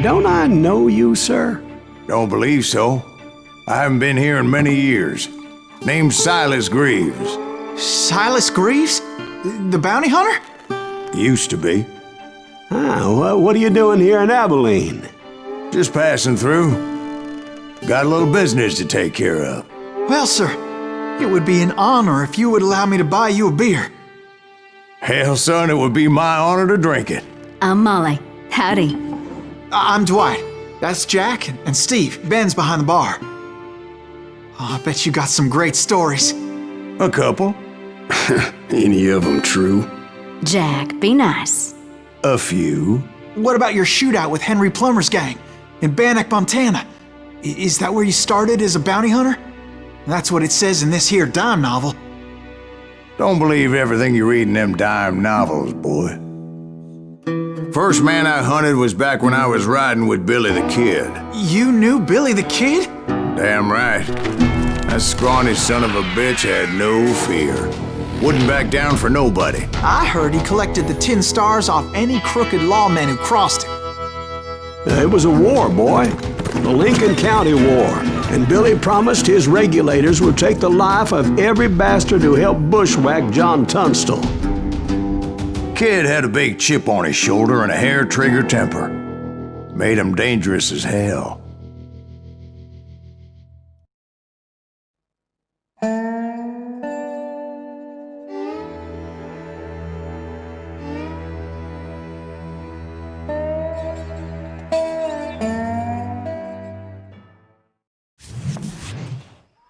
Don't I know you, sir? Don't believe so. I haven't been here in many years. Name's Silas Greaves. Silas Greaves? The bounty hunter? Used to be. Ah, what are you doing here in Abilene? Just passing through. Got a little business to take care of. Well, sir, it would be an honor if you would allow me to buy you a beer. Hell, son, it would be my honor to drink it. I'm Molly. Howdy. I'm Dwight. That's Jack and Steve. Ben's behind the bar. Oh, I bet you got some great stories. A couple. Any of them true? Jack, be nice. A few. What about your shootout with Henry Plummer's gang in Bannock, Montana? Is that where you started as a bounty hunter? That's what it says in this here dime novel. Don't believe everything you read in them dime novels, boy. First man I hunted was back when I was riding with Billy the Kid. You knew Billy the Kid? Damn right. That scrawny son of a bitch had no fear. Wouldn't back down for nobody. I heard he collected the 10 stars off any crooked lawmen who crossed him. It was a war, boy. The Lincoln County War. And Billy promised his regulators would take the life of every bastard who helped bushwhack John Tunstall. Kid had a big chip on his shoulder and a hair-trigger temper. Made him dangerous as hell.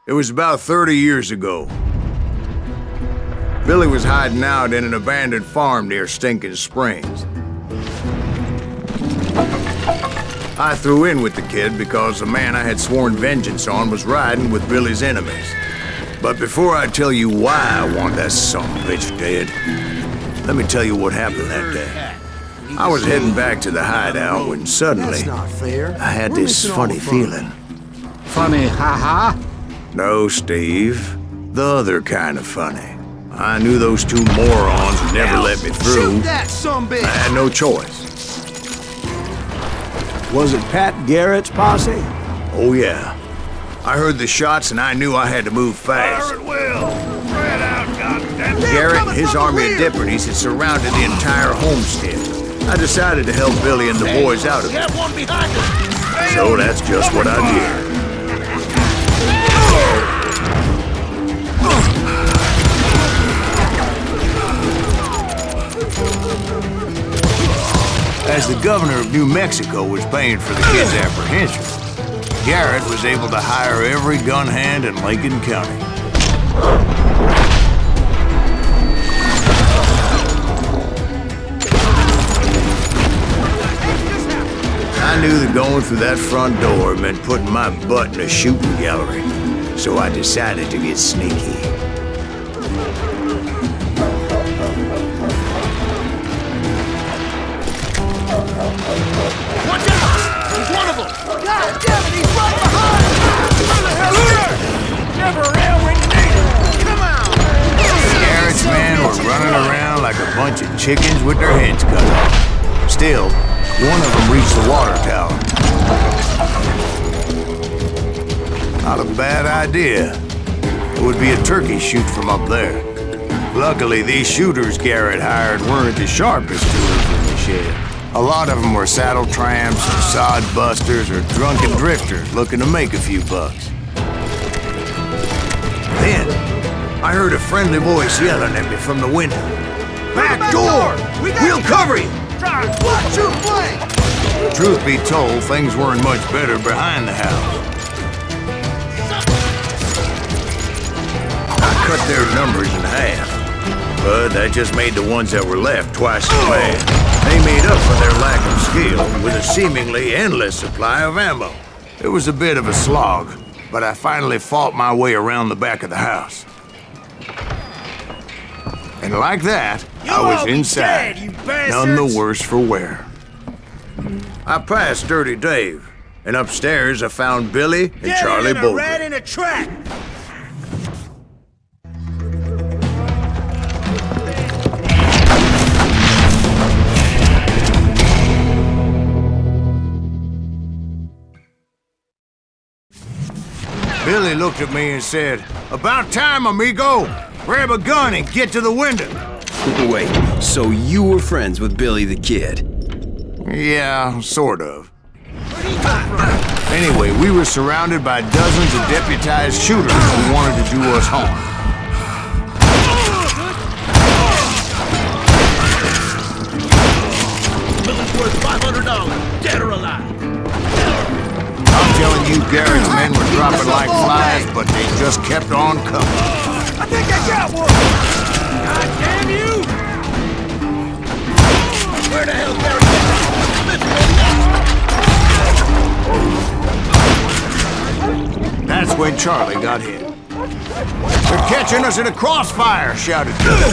It was about 30 years ago. Billy was hiding out in an abandoned farm near Stinking Springs. I threw in with the kid because the man I had sworn vengeance on was riding with Billy's enemies. But before I tell you why I want that son of a bitch dead, let me tell you what happened that day. I was heading back to the hideout when suddenly I had this funny feeling. Funny, ha-ha? No, Steve. The other kind of funny. I knew those two morons would never let me through. I had no choice. Was it Pat Garrett's posse? Oh, yeah. I heard the shots and I knew I had to move fast. Garrett and his army of deputies had surrounded the entire homestead. I decided to help Billy and the boys out of it. So that's just what I did. As the governor of New Mexico was paying for the kid's apprehension, Garrett was able to hire every gun hand in Lincoln County. I knew that going through that front door meant putting my butt in a shooting gallery, so I decided to get sneaky. Watch out! He's one of them! God damn it, he's right behind! Where the hell is he? Never railway me! Come on! Garrett's men were running around like a bunch of chickens with their heads cut off. Still, one of them reached the water tower. Not a bad idea. It would be a turkey shoot from up there. Luckily, these shooters Garrett hired weren't the sharpest tools in the shed. A lot of them were saddle tramps, or sod busters, or drunken drifters looking to make a few bucks. Then, I heard a friendly voice yelling at me from the window. Back door! We'll cover you! Watch your flank! Truth be told, things weren't much better behind the house. I cut their numbers in half, but that just made the ones that were left twice as bad. They made up for their lack of skill with a seemingly endless supply of ammo. It was a bit of a slog, but I finally fought my way around the back of the house. And like that, I was inside, none the worse for wear. I passed Dirty Dave, and upstairs I found Billy and Charlie Bolger. Rat in a trap! Billy looked at me and said, "About time, amigo! Grab a gun and get to the window." Wait, so you were friends with Billy the Kid? Yeah, sort of. Anyway, we were surrounded by dozens of deputized shooters who wanted to do us harm. Billy's worth $500, dead or alive. I'm telling you, Garrett's men were dropping like flies, but they just kept on coming. I think I got one! God damn you! Where the hell Garrett is? That's when Charlie got hit. "They're catching us in a crossfire," shouted Billy.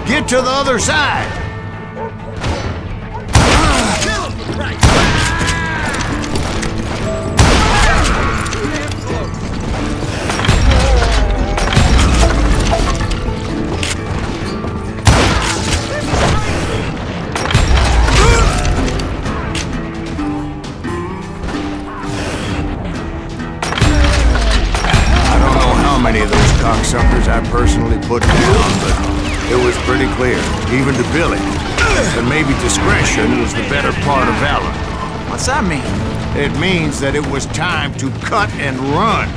"Get to the other side!" Kill him! Right! Many of those cocksuckers I personally put down, but it was pretty clear, even to Billy, that maybe discretion was the better part of valor. What's that mean? It means that it was time to cut and run.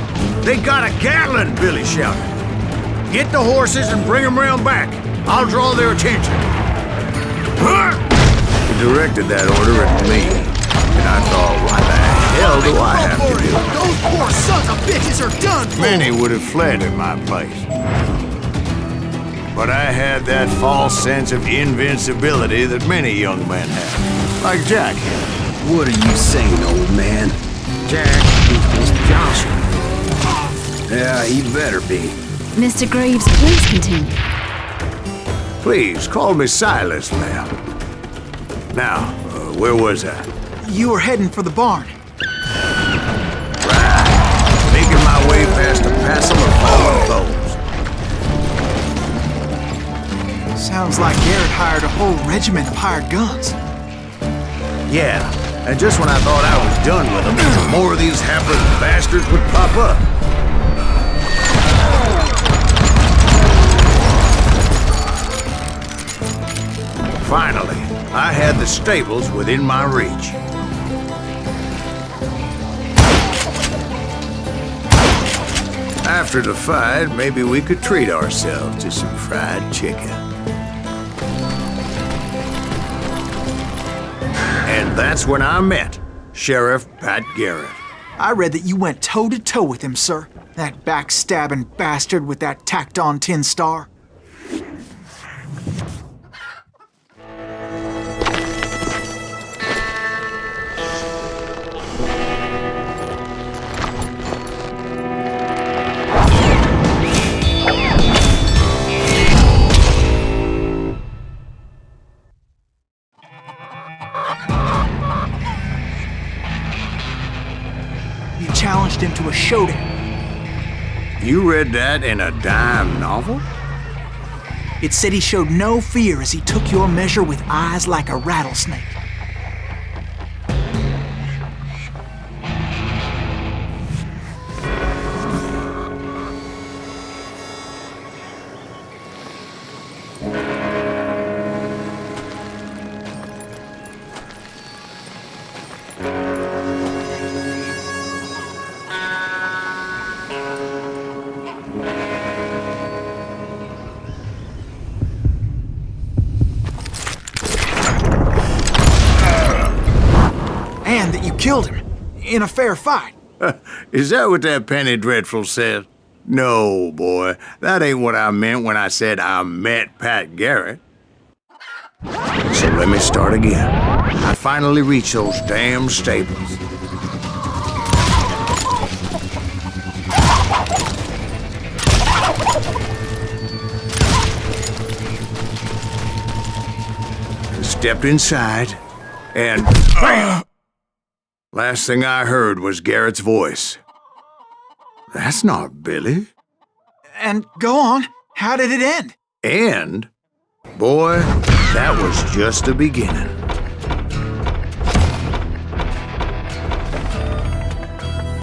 "They got a Gatling!" Billy shouted. "Get the horses and bring them round back. I'll draw their attention." He directed that order at me, and I thought, why the hell do I have to do it? Those poor sons of bitches are done for! Many would have fled in my place. But I had that false sense of invincibility that many young men have, like Jack here. What are you saying, old man? Jack, he's Johnson. Yeah, he better be. Mr. Greaves, please continue. Please, call me Silas, ma'am. Now, where was I? You were heading for the barn. Making my way past a passel of fallen foes. Sounds like Garrett hired a whole regiment of hired guns. Yeah, and just when I thought I was done with them, more of these hapless bastards would pop up. Finally, I had the stables within my reach. After the fight, maybe we could treat ourselves to some fried chicken. And that's when I met Sheriff Pat Garrett. I read that you went toe-to-toe with him, sir. That backstabbing bastard with that tacked-on tin star. You challenged him to a showdown. You read that in a dime novel? It said he showed no fear as he took your measure with eyes like a rattlesnake. And that you killed him in a fair fight. Is that what that penny dreadful said? No, boy. That ain't what I meant when I said I met Pat Garrett. So let me start again. I finally reached those damn stables. Stepped inside, and bam! Last thing I heard was Garrett's voice. That's not Billy. And go on, how did it end? And, boy, that was just the beginning.